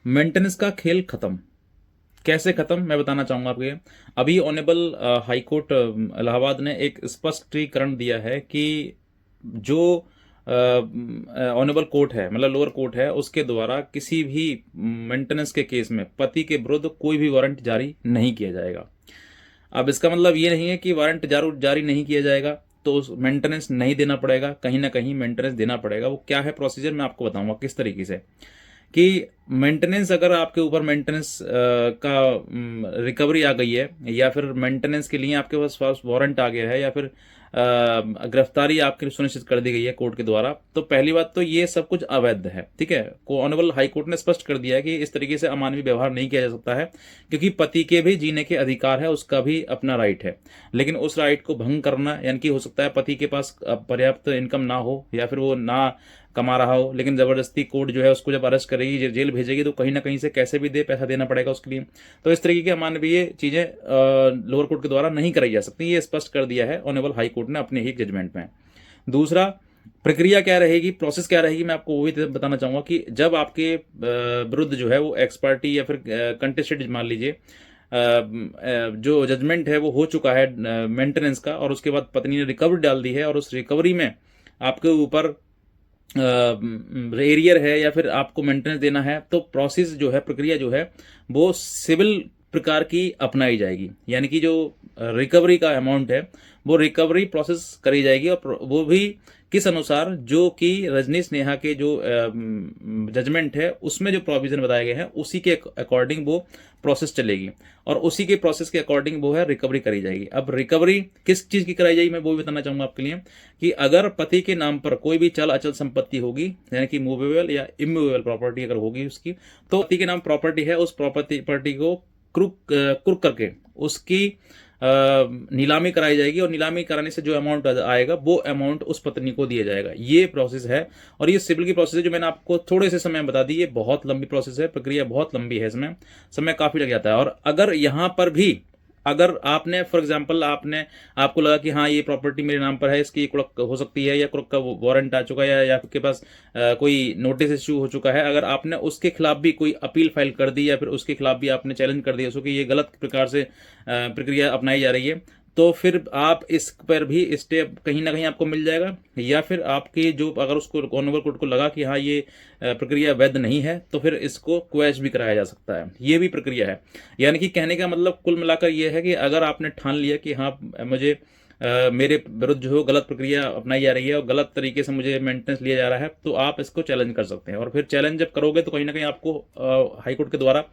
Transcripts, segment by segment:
Maintenance का खेल खत्म। कैसे खत्म, मैं बताना चाहूंगा आपके। अभी ऑनेबल हाई कोर्ट इलाहाबाद ने एक स्पष्टीकरण दिया है कि जो ऑनेबल कोर्ट है, मतलब लोअर कोर्ट है, उसके द्वारा किसी भी मेंटेनेंस के केस में पति के विरुद्ध कोई भी वारंट जारी नहीं किया जाएगा। अब इसका मतलब ये नहीं है कि वारंट जारी नहीं किया जाएगा तो मेंटेनेंस नहीं देना पड़ेगा, कहीं ना कहीं मेंटेनेंस देना पड़ेगा। वो क्या है प्रोसीजर, मैं आपको बताऊंगा किस तरीके से। कि मेंटेनेंस, अगर आपके ऊपर मेंटेनेंस का रिकवरी आ गई है, या फिर मेंटेनेंस के लिए आपके पास वारंट आ गया है, या फिर गिरफ्तारी आपकी सुनिश्चित कर दी गई है कोर्ट के द्वारा, तो पहली बात तो ये सब कुछ अवैध है। ठीक है, ऑनरेबल हाई कोर्ट ने स्पष्ट कर दिया है कि इस तरीके से अमानवीय व्यवहार नहीं किया जा सकता है, क्योंकि पति के भी जीने के अधिकार है, उसका भी अपना राइट है। लेकिन उस राइट को भंग करना, यानी कि हो सकता है पति के पास पर्याप्त इनकम ना हो, या फिर वो ना कमा रहा हो, लेकिन जबरदस्ती कोर्ट जो है उसको जब अरेस्ट करेगी, जेल भेजेगी, तो कहीं ना कहीं से कैसे भी दे पैसा देना पड़ेगा उसके लिए। तो इस तरीके की अमानवीय चीजें लोअर कोर्ट के द्वारा नहीं कराई जा सकती, ये स्पष्ट कर दिया है ऑनरेबल हाई कोर्ट ने अपने ही जजमेंट में। दूसरा, प्रक्रिया क्या रहेगी, प्रोसेस क्या रहेगी, मैं आपको वो भी बताना चाहूंगा कि जब आपके विरुद्ध जो है वो एक्सपर्टी या फिर कंटेस्टेड मान लीजिए जो जजमेंट है वो हो चुका है मेंटेनेंस का, और उसके बाद पत्नी ने रिकवरी डाल दी है, और उस रिकवरी में आपके ऊपर एरियर है, या फिर आपको मेंटेनेंस देना है, तो प्रोसेस जो है, प्रक्रिया जो है, वो सिविल प्रकार की अपनाई जाएगी। यानी कि जो रिकवरी का अमाउंट है वो रिकवरी प्रोसेस करी जाएगी, और वो भी किस अनुसार, जो कि रजनीश नेहा के जो जजमेंट है उसमें जो प्रोविजन बताए गए हैं उसी के अकॉर्डिंग वो प्रोसेस चलेगी, और उसी के प्रोसेस के अकॉर्डिंग वो है रिकवरी करी जाएगी। अब रिकवरी किस चीज की कराई जाएगी, मैं वो भी बताना चाहूंगा आपके लिए। कि अगर पति के नाम पर कोई भी चल अचल संपत्ति होगी, यानी कि मूवेबल या इमूवेबल प्रॉपर्टी अगर होगी उसकी, तो पति के नाम प्रॉपर्टी है, उस प्रॉपर्टी को क्रुक करके उसकी नीलामी कराई जाएगी, और नीलामी कराने से जो अमाउंट आएगा वो अमाउंट उस पत्नी को दिया जाएगा। ये प्रोसेस है, और ये सिविल की प्रोसेस है जो मैंने आपको थोड़े से समय में बता दी। ये बहुत लंबी प्रोसेस है, प्रक्रिया बहुत लंबी है, इसमें समय काफी लग जाता है। और अगर यहाँ पर भी, अगर आपने फॉर एग्जांपल आपको लगा कि हाँ ये प्रॉपर्टी मेरे नाम पर है, इसकी कुड़क हो सकती है, या कुड़क का वारंट आ चुका है, या आपके पास कोई नोटिस इश्यू हो चुका है, अगर आपने उसके खिलाफ भी कोई अपील फाइल कर दी, या फिर उसके खिलाफ भी आपने चैलेंज कर दिया उसको कि ये गलत प्रकार से प्रक्रिया अपनाई जा रही है, तो फिर आप इस पर भी स्टे कहीं ना कहीं आपको मिल जाएगा। या फिर आपकी जो, अगर उसको ऑनरेबल कोर्ट को लगा कि हाँ ये प्रक्रिया वैध नहीं है, तो फिर इसको क्वैश भी कराया जा सकता है। ये भी प्रक्रिया है। यानी कि कहने का मतलब कुल मिलाकर ये है कि अगर आपने ठान लिया कि हाँ मुझे मेरे विरुद्ध जो गलत प्रक्रिया अपनाई जा रही है और गलत तरीके से मुझे मेंटेनेंस लिया जा रहा है, तो आप इसको चैलेंज कर सकते हैं। और फिर चैलेंज जब करोगे तो कहीं ना कहीं आपको हाई कोर्ट के द्वारा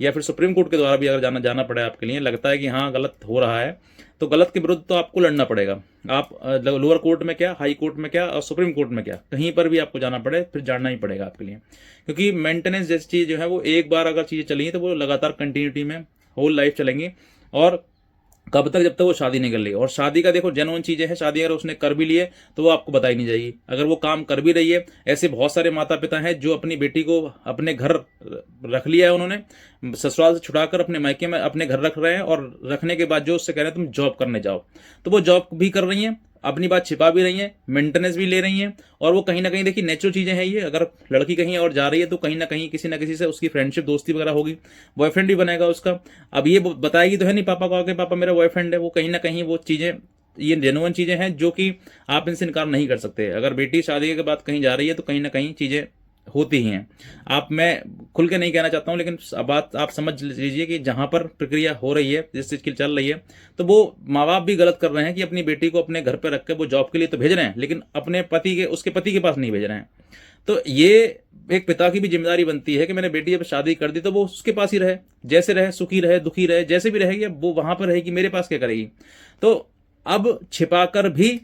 या फिर सुप्रीम कोर्ट के द्वारा भी अगर जाना पड़े, आपके लिए लगता है कि हाँ गलत हो रहा है, तो गलत के विरुद्ध तो आपको लड़ना पड़ेगा। आप लोअर कोर्ट में क्या, हाई कोर्ट में क्या, और सुप्रीम कोर्ट में क्या, कहीं पर भी आपको जाना पड़े, फिर जाना ही पड़ेगा आपके लिए। क्योंकि मेंटेनेंस जैसी चीज जो है वो एक बार अगर चीजें चली तो वो लगातार कंटिन्यूटी में होल लाइफ चलेंगी। और कब तक, जब तक वो शादी नहीं कर ली। और शादी का देखो जेन्युइन चीजें हैं, शादी अगर उसने कर भी लिए तो वो आपको बताई नहीं जाएगी। अगर वो काम कर भी रही है, ऐसे बहुत सारे माता पिता हैं जो अपनी बेटी को अपने घर रख लिया है, उन्होंने ससुराल से छुड़ाकर अपने मायके में अपने घर रख रहे हैं, और रखने के बाद जो उससे कह रहे हैं तुम जॉब करने जाओ, तो वो जॉब भी कर रही हैं, अपनी बात छिपा भी रही हैं, मेंटेनेंस भी ले रही हैं। और वो कहीं ना कहीं, देखिए नेचुरल चीजें हैं ये, अगर लड़की कहीं और जा रही है तो कहीं ना किसी से उसकी फ्रेंडशिप दोस्ती वगैरह होगी, बॉयफ्रेंड भी बनेगा उसका। अब ये बताएगी तो है नहीं पापा को आके पापा मेरा बॉयफ्रेंड है, वो कहीं ना कहीं वो चीजें, ये जेन्युइन चीजें हैं जो कि आप इनसे इनकार नहीं कर सकते। अगर बेटी शादी के बाद कहीं जा रही है तो कहीं ना कहीं चीजें होती ही हैं। आप, मैं खुल के नहीं कहना चाहता हूं, लेकिन बात आप समझ लीजिए कि जहां पर प्रक्रिया हो रही है, जिस चीज की चल रही है, तो वो माँ बाप भी गलत कर रहे हैं कि अपनी बेटी को अपने घर पर रख के वो जॉब के लिए तो भेज रहे हैं, लेकिन अपने पति के, उसके पति के पास नहीं भेज रहे हैं। तो ये एक पिता की भी जिम्मेदारी बनती है कि मैंने बेटी जब शादी कर दी तो वो उसके पास ही रहे, जैसे रहे, सुखी रहे, दुखी रहे, जैसे भी रहेगी, अब वो वहां पर रहेगी, मेरे पास क्या करेगी। तो अब छिपाकर भी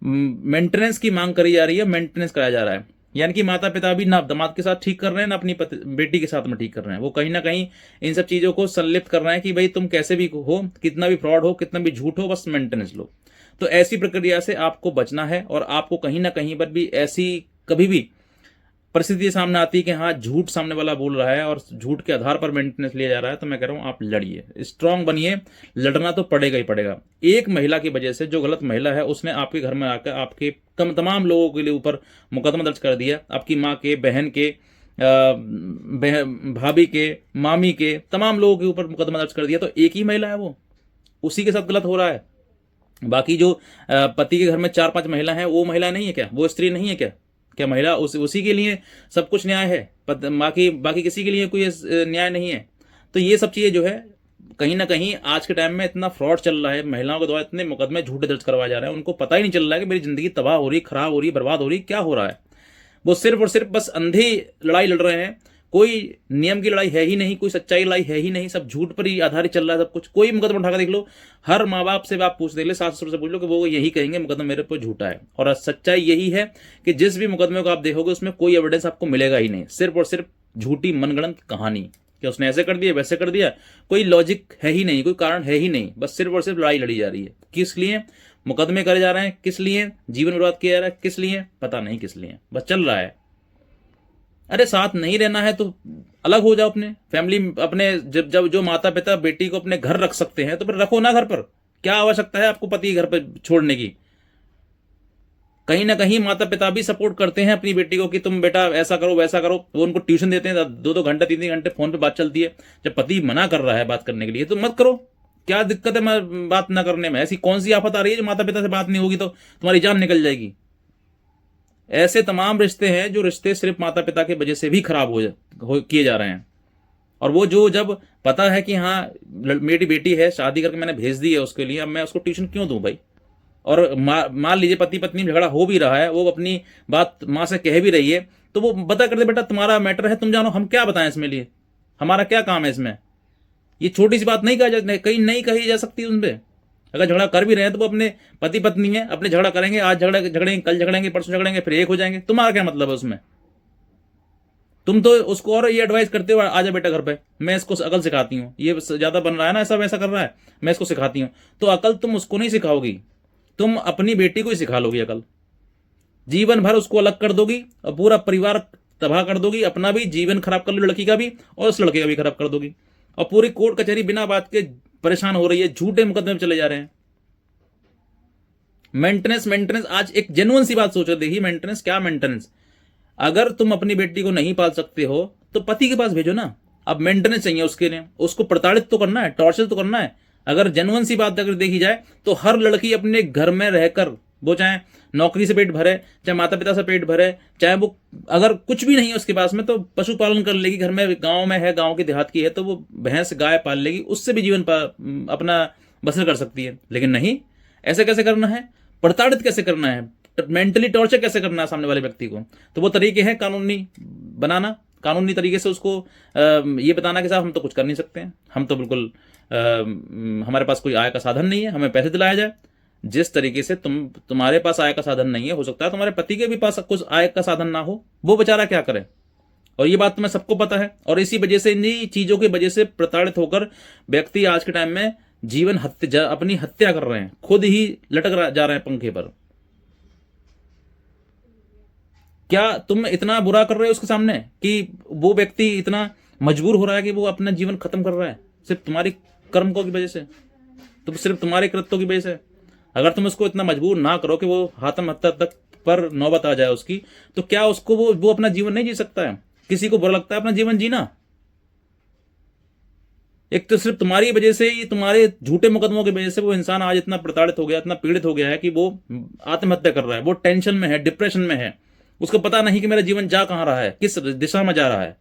मेंटेनेंस की मांग करी जा रही है, मेंटेनेंस कराया जा रहा है। यानी कि माता पिता भी ना दामाद के साथ ठीक कर रहे हैं, ना अपनी बेटी के साथ में ठीक कर रहे हैं। वो कहीं ना कहीं इन सब चीजों को संलिप्त कर रहे हैं कि भाई तुम कैसे भी हो, कितना भी फ्रॉड हो, कितना भी झूठ हो, बस मेंटेनेंस लो। तो ऐसी प्रक्रिया से आपको बचना है, और आपको कहीं ना कहीं पर भी ऐसी कभी भी परिस्थिति सामने आती है कि हाँ झूठ सामने वाला बोल रहा है और झूठ के आधार पर मेंटेनेंस लिया जा रहा है, तो मैं कह रहा हूं आप लड़िए, स्ट्रांग बनिए। लड़ना तो पड़ेगा ही पड़ेगा। एक महिला की वजह से, जो गलत महिला है, उसने आपके घर में आकर आपके तमाम लोगों के लिए ऊपर मुकदमा दर्ज कर दिया, आपकी माँ के, बहन के, भाभी के, मामी के, तमाम लोगों के ऊपर मुकदमा दर्ज कर दिया, तो एक ही महिला है वो, उसी के साथ गलत हो रहा है। बाकी जो पति के घर में 4-5 महिला हैं, वो महिला नहीं है क्या? वो स्त्री नहीं है क्या? क्या महिला उसी के लिए सब कुछ न्याय है? बाकी किसी के लिए कोई न्याय नहीं है? तो ये सब चीज़ें जो है कहीं ना कहीं आज के टाइम में इतना फ्रॉड चल रहा है, महिलाओं के द्वारा इतने मुकदमे झूठे दर्ज करवाए जा रहे हैं, उनको पता ही नहीं चल रहा है कि मेरी जिंदगी तबाह हो रही, खराब हो रही, बर्बाद हो रही, क्या हो रहा है। वो सिर्फ और सिर्फ बस अंधी लड़ाई लड़ रहे हैं, कोई नियम की लड़ाई है ही नहीं, कोई सच्चाई लड़ाई है ही नहीं, सब झूठ पर ही आधारित चल रहा है सब कुछ। कोई मुकदमा उठाकर देख लो, हर माँ बाप से आप पूछ देख लो, सास ससुर से पूछ लो, कि वो यही कहेंगे मुकदमा मेरे पर झूठा है। और सच्चाई यही है कि जिस भी मुकदमे को आप देखोगे उसमें कोई एविडेंस आपको मिलेगा ही नहीं, सिर्फ और सिर्फ झूठी मनगढ़ंत कहानी कि उसने ऐसे कर दिया, वैसे कर दिया, कोई लॉजिक है ही नहीं, कोई कारण है ही नहीं, बस सिर्फ और सिर्फ लड़ाई लड़ी जा रही है। किस लिए मुकदमे करे जा रहे हैं, किस लिए जीवन बर्बाद किया जा रहा है, किस लिए पता नहीं, किस लिए बस चल रहा है। अरे साथ नहीं रहना है तो अलग हो जाओ, अपने फैमिली, अपने जब जो माता पिता बेटी को अपने घर रख सकते हैं तो फिर रखो ना घर पर। क्या आवश्यकता है आपको पति घर पर छोड़ने की? कहीं ना कहीं माता पिता भी सपोर्ट करते हैं अपनी बेटी को कि तुम बेटा ऐसा करो वैसा करो, वो उनको ट्यूशन देते हैं, 2-2 घंटे 3-3 घंटे फोन पे बात चलती है। जब पति मना कर रहा है बात करने के लिए तो मत करो, क्या दिक्कत है बात ना करने में? ऐसी कौन सी आफत आ रही है जो माता पिता से बात नहीं होगी तो तुम्हारी जान निकल जाएगी? ऐसे तमाम रिश्ते हैं जो रिश्ते सिर्फ माता पिता की वजह से भी खराब किए जा रहे हैं। और वो जो जब पता है कि हाँ मेरी बेटी है, शादी करके मैंने भेज दी है उसके लिए, अब मैं उसको ट्यूशन क्यों दूं भाई? और मान लीजिए पति पत्नी में झगड़ा हो भी रहा है, वो अपनी बात माँ से कह भी रही है, तो वो बता कर दे बेटा तुम्हारा मैटर है, तुम जानो, हम क्या बताएं इसमें लिए, हमारा क्या काम है इसमें? ये छोटी सी बात नहीं कही जा सकती उन पर। अगर झगड़ा कर भी रहे हैं तो वो अपने पति पत्नी है, अपने झगड़ा करेंगे, आज झगड़ेंगे, कल झगड़ेंगे, परसों झगड़ेंगे, फिर एक हो जाएंगे। तुम्हारा क्या मतलब है उसमें? तुम तो उसको और ये एडवाइस करते हो, आजा बेटा घर पे, मैं इसको अकल सिखाती हूँ, ये ज्यादा बन रहा है ना, ऐसा वैसा कर रहा है, मैं इसको सिखाती हूँ। तो अकल तुम उसको नहीं सिखाओगी, तुम अपनी बेटी को ही सिखा लोगी अकल। जीवन भर उसको अलग कर दोगी और पूरा परिवार तबाह कर दोगी, अपना भी जीवन खराब कर लो, लड़की का भी और उस लड़के का भी खराब कर दोगी। और पूरी कोर्ट कचहरी बिना बात के परेशान हो रही है, झूठे मुकदमे में चले जा रहे हैं। मेंटेनेंस आज एक जेन्युइन सी बात सोचो, देखिए मेंटेनेंस क्या मेंटेनेंस? अगर तुम अपनी बेटी को नहीं पाल सकते हो तो पति के पास भेजो ना। अब मेंटेनेंस चाहिए उसके लिए, उसको प्रताड़ित तो करना है, टॉर्चर तो करना है। अगर जेन्युइन सी बात अगर देखी जाए तो हर लड़की अपने घर में रहकर, वो चाहे नौकरी से पेट भरे, चाहे माता पिता से पेट भरे, चाहे वो अगर कुछ भी नहीं है उसके पास में तो पशुपालन कर लेगी, घर में गांव में है, गांव की देहात की है तो वो भैंस गाय पाल लेगी, उससे भी जीवन अपना बसर कर सकती है। लेकिन नहीं, ऐसे कैसे करना है? प्रताड़ित कैसे करना है, मेंटली टॉर्चर कैसे करना है सामने वाले व्यक्ति को? तो वो तरीके हैं कानूनी बनाना, कानूनी तरीके से उसको ये बताना कि साहब हम तो कुछ कर नहीं सकते हैं, हम तो बिल्कुल हमारे पास कोई आय का साधन नहीं है, हमें पैसे दिलाया जाए। जिस तरीके से तुम्हारे पास आय का साधन नहीं है, हो सकता है तुम्हारे पति के भी पास कुछ आय का साधन ना हो, वो बेचारा क्या करे? और ये बात तुम्हें सबको पता है। और इसी वजह से, इन्हीं चीजों की वजह से प्रताड़ित होकर व्यक्ति आज के टाइम में अपनी हत्या कर रहे हैं, खुद ही लटक जा रहे हैं पंखे पर। क्या तुम इतना बुरा कर रहे हो उसके सामने कि वो व्यक्ति इतना मजबूर हो रहा है कि वो अपना जीवन खत्म कर रहा है सिर्फ तुम्हारी कर्मों की वजह से, तो सिर्फ तुम्हारे कृत्यों की वजह से? अगर तुम उसको इतना मजबूर ना करो कि वो आत्महत्या तक पर नौबत आ जाए उसकी, तो क्या उसको वो अपना जीवन नहीं जी सकता है? किसी को बुरा लगता है अपना जीवन जीना? एक तो सिर्फ तुम्हारी वजह से, ये तुम्हारे झूठे मुकदमों की वजह से वो इंसान आज इतना प्रताड़ित हो गया, इतना पीड़ित हो गया है कि वो आत्महत्या कर रहा है, वो टेंशन में है, डिप्रेशन में है, उसको पता नहीं कि मेरा जीवन जा कहां रहा है, किस दिशा में जा रहा है।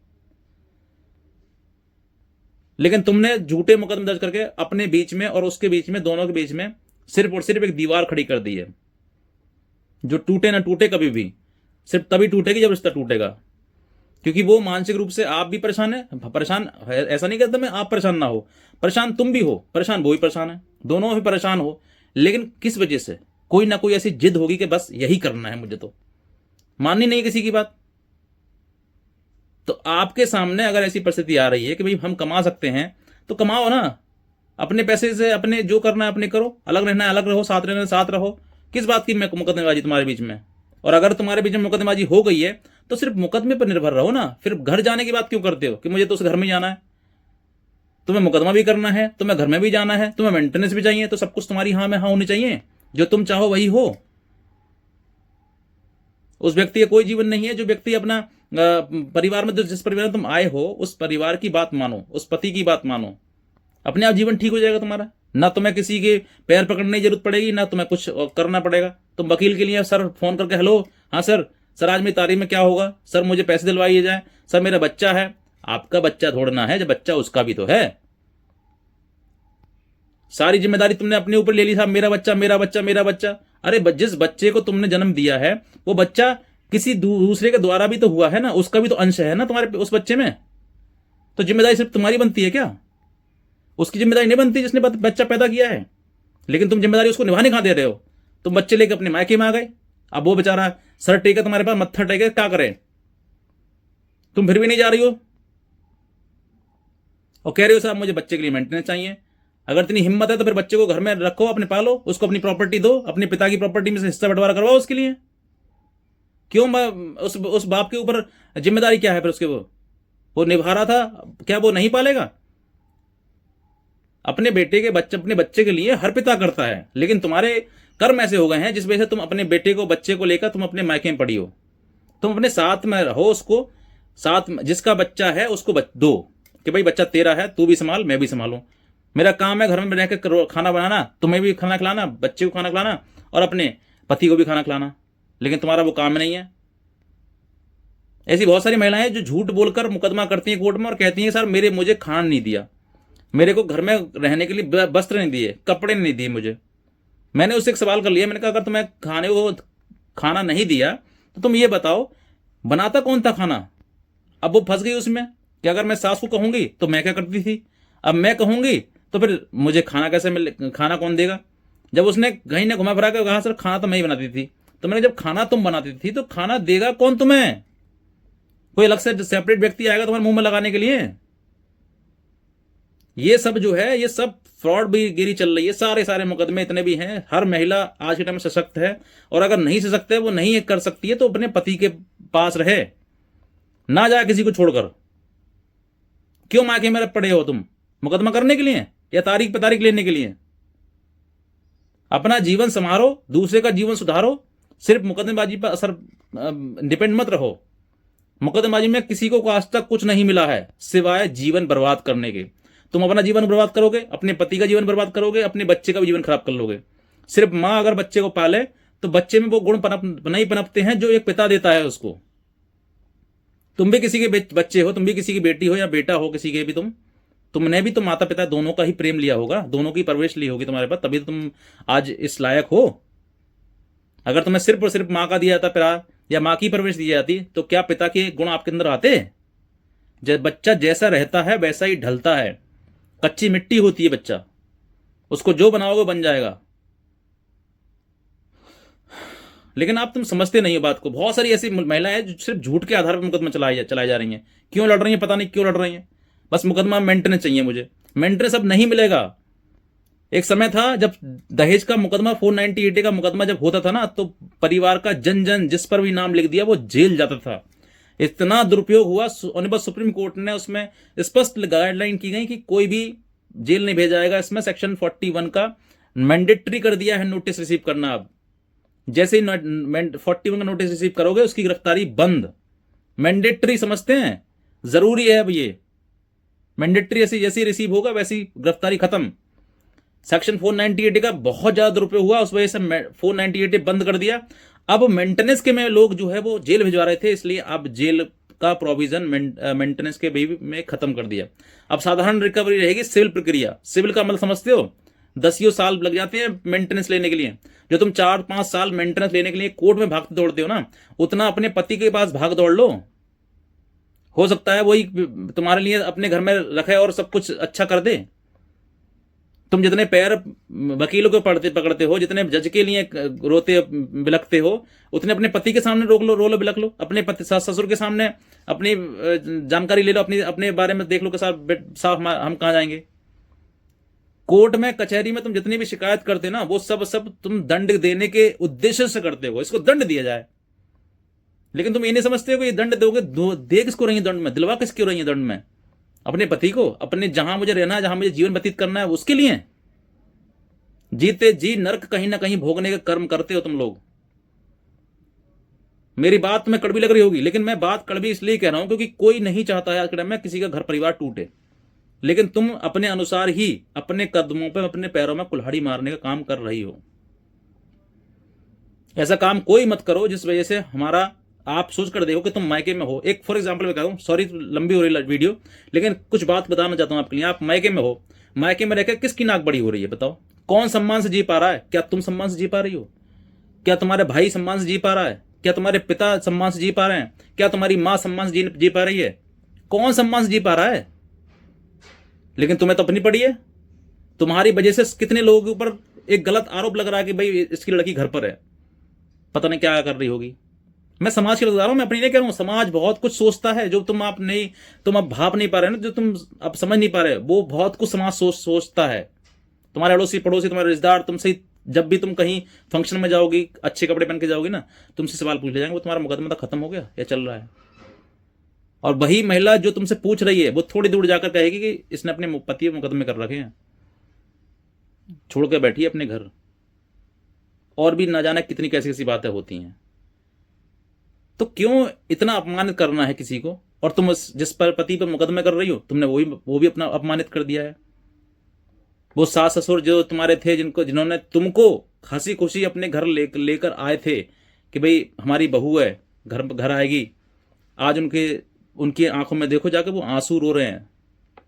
लेकिन तुमने झूठे मुकदमे दर्ज करके अपने बीच में और उसके बीच में, दोनों के बीच में सिर्फ और सिर्फ एक दीवार खड़ी कर दी है, जो टूटे ना टूटे कभी भी, सिर्फ तभी टूटेगी जब रिश्ता टूटेगा। क्योंकि वो मानसिक रूप से आप भी परेशान है, ऐसा नहीं कहता मैं आप परेशान ना हो, परेशान तुम भी हो, परेशान वो भी परेशान है, दोनों भी परेशान हो। लेकिन किस वजह से? कोई ना कोई ऐसी जिद होगी कि बस यही करना है मुझे, तो माननी नहीं किसी की बात। तो आपके सामने अगर ऐसी परिस्थिति आ रही है कि भाई हम कमा सकते हैं तो कमाओ ना, अपने पैसे से अपने जो करना है अपने करो, अलग रहना है अलग रहो, साथ रहना है साथ रहो। किस बात की मुकदमेबाजी तुम्हारे बीच में? और अगर तुम्हारे बीच में मुकदमेबाजी हो गई है तो सिर्फ मुकदमे पर निर्भर रहो ना, फिर घर जाने की बात क्यों करते हो कि मुझे तो उस घर में जाना है? तुम्हें मुकदमा भी करना है, तुम्हें घर में भी जाना है, तुम्हें मेंटेनेंस भी चाहिए, तो सब कुछ तुम्हारी हाँ में हाँ होनी चाहिए, जो तुम चाहो वही हो। उस व्यक्ति का कोई जीवन नहीं है जो व्यक्ति अपना परिवार में जिस परिवार में तुम आए हो उस परिवार की बात मानो, उस पति की बात मानो, अपने आप जीवन ठीक हो जाएगा तुम्हारा। ना तुम्हें किसी के पैर पकड़ने की जरूरत पड़ेगी, ना तुम्हें कुछ करना पड़ेगा। तुम वकील के लिए सर फोन करके, हेलो हाँ सर, सर आज मेरी तारीख में क्या होगा, सर मुझे पैसे दिलवाइए जाए, सर मेरा बच्चा है। आपका बच्चा थोड़ना है, जब बच्चा उसका भी तो है। सारी जिम्मेदारी तुमने अपने ऊपर ले ली, साहब मेरा बच्चा मेरा बच्चा मेरा बच्चा। अरे जिस बच्चे को तुमने जन्म दिया है वो बच्चा किसी दूसरे के द्वारा भी तो हुआ है ना, उसका भी तो अंश है ना तुम्हारे उस बच्चे में। तो जिम्मेदारी सिर्फ तुम्हारी बनती है क्या? उसकी जिम्मेदारी नहीं बनती जिसने बच्चा पैदा किया है। लेकिन तुम जिम्मेदारी उसको निभाने कहां दे रहे हो? तुम बच्चे लेके अपने मायके में आ गए, अब वो बेचारा सर टेके तुम्हारे पास, मत्था टेके, क्या करे? तुम फिर भी नहीं जा रही हो और कह रहे हो साहब मुझे बच्चे के लिए मेंटेनेंस चाहिए। अगर इतनी हिम्मत है तो फिर बच्चे को घर में रखो, अपने पालो, उसको अपनी प्रॉपर्टी दो, अपने पिता की प्रॉपर्टी में से हिस्सा बंटवारा करवाओ उसके लिए। क्यों उस बाप के ऊपर जिम्मेदारी क्या है फिर उसके? वो निभा रहा था, क्या वो नहीं पालेगा? अपने बेटे के बच्चे, अपने बच्चे के लिए हर पिता करता है, लेकिन तुम्हारे कर्म ऐसे हो गए हैं जिस वजह से तुम अपने बेटे को, बच्चे को लेकर तुम अपने मायके में पड़ी हो। तुम अपने साथ में रहो, उसको साथ में, जिसका बच्चा है उसको दो कि भाई बच्चा तेरा है, तू भी संभाल मैं भी संभालूं। मेरा काम है घर में रहकर खाना बनाना, तुम्हें भी खाना खिलाना, बच्चे को खाना खिलाना और अपने पति को भी खाना खिलाना, लेकिन तुम्हारा वो काम नहीं है। ऐसी बहुत सारी महिलाएं हैं जो झूठ बोलकर मुकदमा करती हैं कोर्ट में और कहती हैं सर मुझे खाना नहीं दिया, मेरे को घर में रहने के लिए वस्त्र नहीं दिए, कपड़े नहीं दिए मुझे। मैंने उससे एक सवाल कर लिया, मैंने कहा अगर तुम्हें खाने को खाना नहीं दिया तो तुम ये बताओ बनाता कौन था खाना? अब वो फंस गई उसमें कि अगर मैं सास को कहूंगी तो मैं क्या करती थी, अब मैं कहूंगी तो फिर मुझे खाना कैसे मिले, खाना कौन देगा? जब उसने कहीं ने घुमा फिरा कर कहा सर खाना तो मैं ही बनाती थी, तो मैंने जब खाना तुम बनाती थी तो खाना देगा कौन तुम्हें? कोई अलग से सेपरेट व्यक्ति आएगा तुम्हारे मुंह में लगाने के लिए? ये सब जो है, ये सब फ्रॉड भी गिरी चल रही है। सारे मुकदमे इतने भी हैं। हर महिला आज के टाइम में सशक्त है, और अगर नहीं सशक्त है, वो नहीं कर सकती है, तो अपने पति के पास रहे, ना जाए किसी को छोड़कर। क्यों मायके में पड़े हो तुम? मुकदमा करने के लिए या तारीख पे तारीख लेने के लिए? अपना जीवन संवारो, दूसरे का जीवन सुधारो, सिर्फ मुकदमेबाजी पर असर डिपेंड मत रहो। मुकदमेबाजी में किसी को आज तक कुछ नहीं मिला है सिवाय जीवन बर्बाद करने के। तुम अपना जीवन बर्बाद करोगे, अपने पति का जीवन बर्बाद करोगे, अपने बच्चे का भी जीवन खराब कर लोगे। सिर्फ मां अगर बच्चे को पाले तो बच्चे में वो गुण नहीं पनपते हैं जो एक पिता देता है उसको। तुम भी किसी के बच्चे हो, तुम भी किसी की बेटी हो या बेटा हो किसी के भी, तुमने भी तो माता पिता दोनों का ही प्रेम लिया होगा, दोनों की परवरिश ली होगी तुम्हारे पास, तभी तो तुम आज इस लायक हो। अगर तुम्हें सिर्फ और सिर्फ मां का दिया जाता प्यार या मां की परवरिश दी जाती तो क्या पिता के गुण आपके अंदर आते? जब बच्चा जैसा रहता है वैसा ही ढलता है, कच्ची मिट्टी होती है बच्चा, उसको जो बनाओगे बन जाएगा। लेकिन आप तुम समझते नहीं हो बात को। बहुत सारी ऐसी महिलाएं हैं जो सिर्फ झूठ के आधार पर मुकदमा चलाई जा रही हैं। क्यों लड़ रही हैं? पता नहीं क्यों लड़ रही हैं। बस मुकदमा मेंटेनेंस चाहिए मुझे, मेंटेनेंस अब नहीं मिलेगा। एक समय था जब दहेज का मुकदमा 498 का मुकदमा जब होता था ना, तो परिवार का जन जन जिस पर भी नाम लिख दिया वो जेल जाता था। इतना दुरुपयोग हुआ, और बस सुप्रीम कोर्ट ने उसमें स्पष्ट गाइडलाइन की गई कि कोई भी जेल नहीं भेजा जाएगा। इसमें सेक्शन 41 का मैंडेटरी कर दिया है नोटिस रिसीव करना। अब जैसे ही 41 का नोटिस रिसीव करोगे उसकी गिरफ्तारी बंद। मैंडेटरी समझते हैं, जरूरी है अब ये। मैंडेटरी ऐसी जैसे रिसीव होगा वैसी गिरफ्तारी खत्म। सेक्शन 498 का बहुत ज्यादा दुरुपयोग हुआ, उस वजह से 498 बंद कर दिया। अब मेंटेनेंस के में लोग जो है वो जेल भिजवा रहे थे, इसलिए अब जेल का प्रोविजन मेंटेनेंस के भी में खत्म कर दिया। अब साधारण रिकवरी रहेगी, सिविल प्रक्रिया। सिविल का मतलब समझते हो? 10 साल लग जाते हैं मेंटेनेंस लेने के लिए। जो तुम 4-5 साल मेंटेनेंस लेने के लिए कोर्ट में भागते दौड़ते हो ना, उतना अपने पति के पास भाग दौड़ लो। हो सकता है वही तुम्हारे लिए अपने घर में रखे और सब कुछ अच्छा कर दे। तुम जितने पैर वकीलों को पकड़ते हो, जितने जज के लिए रोते बिलखते हो, उतने अपने पति के सामने रो लो बिलख लो। अपने पति ससुर के सामने अपनी जानकारी ले लो, अपने बारे में देख लो कि साहब हम कहाँ जाएंगे। कोर्ट में कचहरी में तुम जितनी भी शिकायत करते ना, वो सब तुम दंड देने के उद्देश्य से करते हो, इसको दंड दिया जाए। लेकिन तुम ये नहीं समझते हो कि ये दंड दोगे, दे किसको रही है दंड में, दिलवा किसको रही है दंड में? अपने पति को, अपने जहां मुझे रहना है, जहां मुझे जीवन व्यतीत करना है, उसके लिए। जीते जी नर्क कहीं ना कहीं भोगने के कर्म करते हो तुम लोग। मेरी बात में कड़वी लग रही होगी, लेकिन मैं बात कड़वी इसलिए कह रहा हूं क्योंकि कोई नहीं चाहता है आज के टाइम में किसी का घर परिवार टूटे, लेकिन तुम अपने अनुसार ही अपने कदमों पे अपने पैरों में कुल्हाड़ी मारने का काम कर रही हो। ऐसा काम कोई मत करो जिस वजह से हमारा आप सोच कर देखो कि तुम मायके में हो। एक फॉर एग्जाम्पल मैं कहता हूँ, सॉरी लंबी हो रही वीडियो, लेकिन कुछ बात बताना चाहता हूँ आपके लिए। आप मायके में हो, मायके में रहकर किसकी नाक बड़ी हो रही है बताओ? कौन सम्मान से जी पा रहा है? क्या तुम सम्मान से जी पा रही हो? क्या तुम्हारे भाई सम्मान से जी पा रहा है? क्या तुम्हारे पिता सम्मान से जी पा रहे हैं? क्या तुम्हारी माँ सम्मान से जी पा रही है? कौन सम्मान से जी पा रहा है? लेकिन तुम्हें तो अपनी पड़ी है। तुम्हारी वजह से कितने लोगों के ऊपर एक गलत आरोप लग रहा है कि भाई इसकी लड़की घर पर है, पता नहीं क्या कर रही होगी। मैं समाज की बता रहा हूं, मैं अपनी नहीं कह रहा हूं। समाज बहुत कुछ सोचता है जो तुम अब भाप नहीं पा रहे ना, जो तुम अब समझ नहीं पा रहे, वो बहुत कुछ समाज सोचता है। तुम्हारे अड़ोसी पड़ोसी, तुम्हारे रिश्तेदार तुमसे जब भी तुम कहीं फंक्शन में जाओगी, अच्छे कपड़े पहन के जाओगी ना, तुमसे सवाल पूछ ले जाएंगे, वो तुम्हारा मुकदमा तो खत्म हो गया या चल रहा है? और वही महिला जो तुमसे पूछ रही है वो थोड़ी दूर जाकर कहेगी कि इसने अपने पति मुकदमे कर रखे हैं, छोड़ के बैठी है अपने घर। और भी ना जाने कितनी कैसी कैसी बातें होती हैं। तो क्यों इतना अपमानित करना है किसी को? और तुम जिस पर पति पर मुकदमे कर रही हो, तुमने वो भी अपना अपमानित कर दिया है। वो सास ससुर जो तुम्हारे थे, जिन्होंने तुमको हंसी खुशी अपने घर लेकर आए थे कि भाई हमारी बहू है, घर आएगी, आज उनकी आंखों में देखो जाके वो आंसू रो रहे हैं।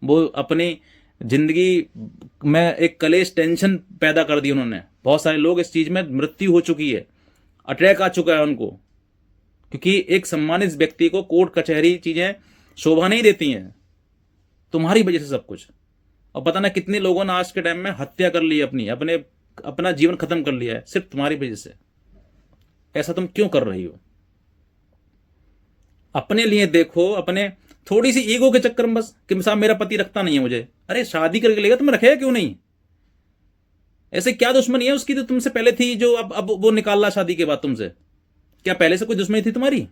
वो अपनी जिंदगी में एक कलेश टेंशन पैदा कर दी उन्होंने। बहुत सारे लोग इस चीज में मृत्यु हो चुकी है, अटैक आ चुका है उनको, क्योंकि एक सम्मानित व्यक्ति को कोर्ट कचहरी चीजें शोभा नहीं देती हैं। तुम्हारी वजह से सब कुछ। और पता ना कितने लोगों ने आज के टाइम में हत्या कर ली है, अपना जीवन खत्म कर लिया है सिर्फ तुम्हारी वजह से। ऐसा तुम क्यों कर रही हो? अपने लिए देखो, अपने थोड़ी सी ईगो के चक्कर में बस कि साहब मेरा पति रखता नहीं है मुझे। अरे शादी करके लेगा, तुम रखेगा क्यों नहीं? ऐसे क्या दुश्मनी है उसकी जो तुमसे पहले थी, जो अब वो निकाल रहा शादी के बाद तुमसे? क्या पहले से कोई दुश्मनी थी तुम्हारी?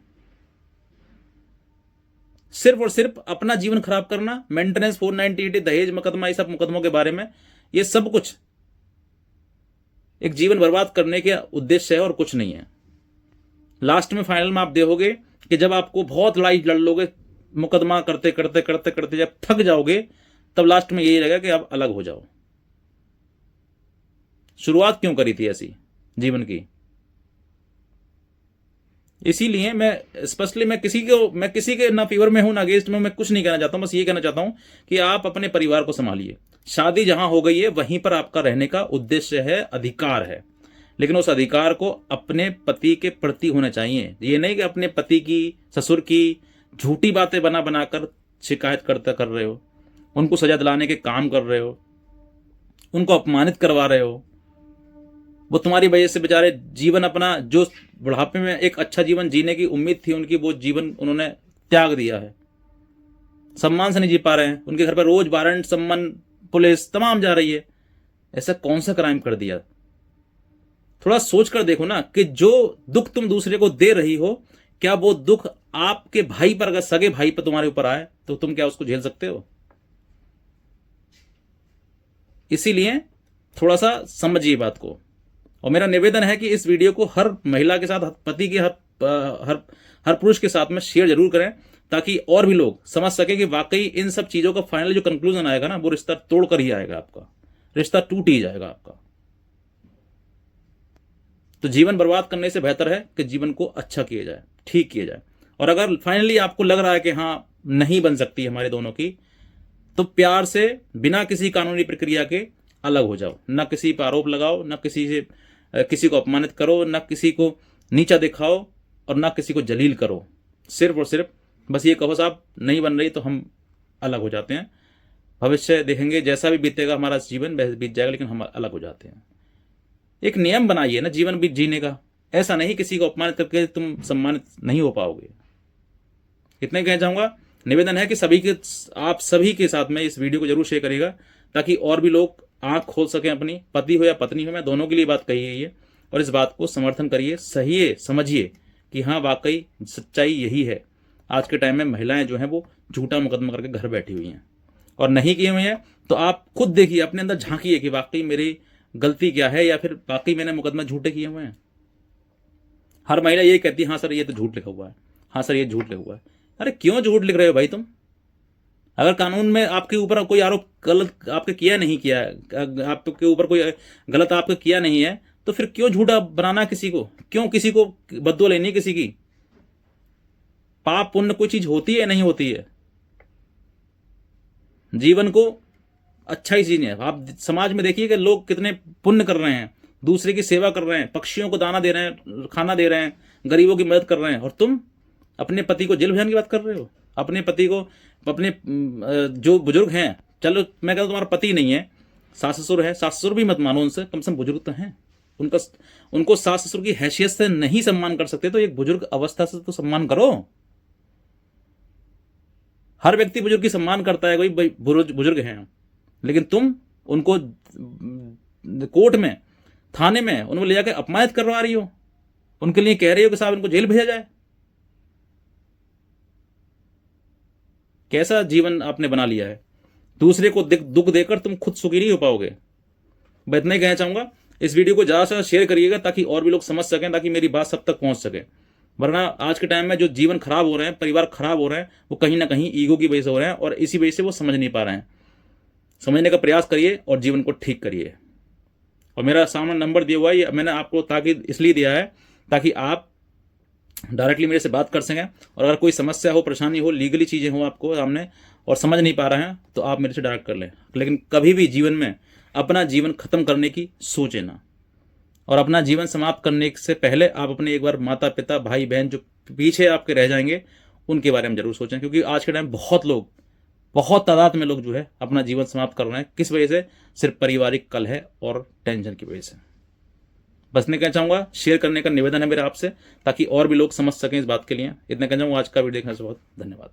सिर्फ और सिर्फ अपना जीवन खराब करना, मेंटेनेंस 498, दहेज मुकदमा, ये सब मुकदमों के बारे में, ये सब कुछ एक जीवन बर्बाद करने के उद्देश्य है और कुछ नहीं है। लास्ट में फाइनल में आप देखोगे कि जब आपको बहुत लड़ाई लड़ लोगे, मुकदमा करते करते करते करते जब थक जाओगे, तब लास्ट में यही रहेगा कि आप अलग हो जाओ। शुरुआत क्यों करी थी ऐसी जीवन की? इसीलिए मैं स्पेशली मैं किसी के ना फेवर में हूं ना अगेंस्ट में, मैं कुछ नहीं कहना चाहता हूं। बस ये कहना चाहता हूं कि आप अपने परिवार को संभालिए। शादी जहां हो गई है वहीं पर आपका रहने का उद्देश्य है, अधिकार है, लेकिन उस अधिकार को अपने पति के प्रति होना चाहिए। ये नहीं कि अपने पति की, ससुर की झूठी बातें बना बनाकर शिकायत कर रहे हो, उनको सजा दिलाने के काम कर रहे हो, उनको अपमानित करवा रहे हो। वो तुम्हारी वजह से बेचारे जीवन अपना, जो बुढ़ापे में एक अच्छा जीवन जीने की उम्मीद थी उनकी, वो जीवन उन्होंने त्याग दिया है। सम्मान से नहीं जी पा रहे हैं, उनके घर पर रोज वारंट, सम्मान, पुलिस तमाम जा रही है। ऐसा कौन सा क्राइम कर दिया? थोड़ा सोच कर देखो ना कि जो दुख तुम दूसरे को दे रही हो, क्या वो दुख आपके भाई पर, अगर सगे भाई पर तुम्हारे ऊपर आए तो तुम क्या उसको झेल सकते हो? इसीलिए थोड़ा सा समझिए बात को। और मेरा निवेदन है कि इस वीडियो को हर महिला के साथ, पति के हर पुरुष के साथ में शेयर जरूर करें, ताकि और भी लोग समझ सके कि वाकई इन सब चीजों का फाइनल जो कंक्लूजन आएगा ना, वो रिश्ता तोड़कर ही आएगा, आपका रिश्ता टूट ही जाएगा आपका। तो जीवन बर्बाद करने से बेहतर है कि जीवन को अच्छा किया जाए, ठीक किया जाए। और अगर फाइनली आपको लग रहा है कि हाँ नहीं बन सकती हमारे दोनों की, तो प्यार से बिना किसी कानूनी प्रक्रिया के अलग हो जाओ। ना किसी पर आरोप लगाओ, ना किसी को अपमानित करो, ना किसी को नीचा दिखाओ, और ना किसी को जलील करो। सिर्फ और सिर्फ बस ये कहो साहब नहीं बन रही तो हम अलग हो जाते हैं, भविष्य देखेंगे, जैसा भी बीतेगा हमारा जीवन वैसे बीत जाएगा, लेकिन हम अलग हो जाते हैं। एक नियम बनाइए ना जीवन भी जीने का। ऐसा नहीं किसी को अपमानित करके तुम सम्मानित नहीं हो पाओगे। इतने कह जाऊंगा। निवेदन है कि आप सभी के साथ में इस वीडियो को जरूर शेयर करिएगा, ताकि और भी लोग आंख खोल सकें अपनी, पति हो या पत्नी हो, मैं दोनों के लिए बात कही गई है। और इस बात को समर्थन करिए, सही समझिए कि हाँ वाकई सच्चाई यही है। आज के टाइम में महिलाएं जो हैं वो झूठा मुकदमा करके घर बैठी हुई हैं, और नहीं किए हुए हैं तो आप खुद देखिए, अपने अंदर झांकिए कि वाकई मेरी गलती क्या है, या फिर वाकई मैंने मुकदमा झूठे किए हुए हैं। हर महिला यही कहती है हाँ सर ये तो झूठ लिखा हुआ है, हाँ सर ये झूठ लिखा हुआ है। अरे क्यों झूठ लिख रहे हो भाई तुम? अगर कानून में आपके ऊपर कोई आरोप गलत आपके किया नहीं किया है, आपके ऊपर कोई गलत आपके किया नहीं है, तो फिर क्यों झूठा बनाना किसी को? क्यों किसी को बददुआ लेनी किसी की? पाप पुण्य कोई चीज होती है नहीं होती है? जीवन को अच्छा ही जीने। आप समाज में देखिए कि लोग कितने पुण्य कर रहे हैं, दूसरे की सेवा कर रहे हैं, पक्षियों को दाना दे रहे हैं, खाना दे रहे हैं, गरीबों की मदद कर रहे हैं, और तुम अपने पति को जेल भेजने की बात कर रहे हो। अपने पति को, अपने जो बुजुर्ग हैं, चलो मैं कहता हूं तुम्हारा पति नहीं है, सास ससुर है, सास ससुर भी मत मानो उनसे, कम से कम बुजुर्ग तो हैं। उनको सास ससुर की हैसियत से नहीं सम्मान कर सकते तो एक बुजुर्ग अवस्था से तो सम्मान करो। हर व्यक्ति बुजुर्ग की सम्मान करता है, कोई बुजुर्ग हैं, लेकिन तुम उनको कोर्ट में, थाने में उनको ले जाकर अपमानित करवा रही हो, उनके लिए कह रही हो कि साहब इनको जेल भेजा जाए। कैसा जीवन आपने बना लिया है? दूसरे को दुख देकर तुम खुद सुखी नहीं हो पाओगे। मैं इतना ही कहना चाहूंगा, इस वीडियो को ज़्यादा से ज़्यादा शेयर करिएगा ताकि और भी लोग समझ सकें, ताकि मेरी बात सब तक पहुंच सके। वरना आज के टाइम में जो जीवन खराब हो रहे हैं, परिवार खराब हो रहे हैं, वो कहीं ना कहीं ईगो की वजह से हो रहे हैं, और इसी वजह से वो समझ नहीं पा रहे हैं। समझने का प्रयास करिए और जीवन को ठीक करिए। और मेरा सामने नंबर दिया हुआ है, मैंने आपको ताकि इसलिए दिया है ताकि आप डायरेक्टली मेरे से बात कर सकें, और अगर कोई समस्या हो, परेशानी हो, लीगली चीज़ें हो आपको सामने और समझ नहीं पा रहे हैं, तो आप मेरे से डायरेक्ट कर लें। लेकिन कभी भी जीवन में अपना जीवन खत्म करने की सोचें ना, और अपना जीवन समाप्त करने से पहले आप अपने एक बार माता पिता, भाई बहन जो पीछे आपके रह जाएंगे, उनके बारे में जरूर सोचें। क्योंकि आज के टाइम बहुत लोग, बहुत तादाद में लोग जो है अपना जीवन समाप्त कर रहे हैं। किस वजह से? सिर्फ पारिवारिक कलह और टेंशन की वजह से। बस मैं कहना चाहूँगा, शेयर करने का निवेदन है मेरा आपसे, ताकि और भी लोग समझ सकें इस बात के लिए। इतना कहना चाहूँगा। आज का वीडियो देखने से बहुत धन्यवाद।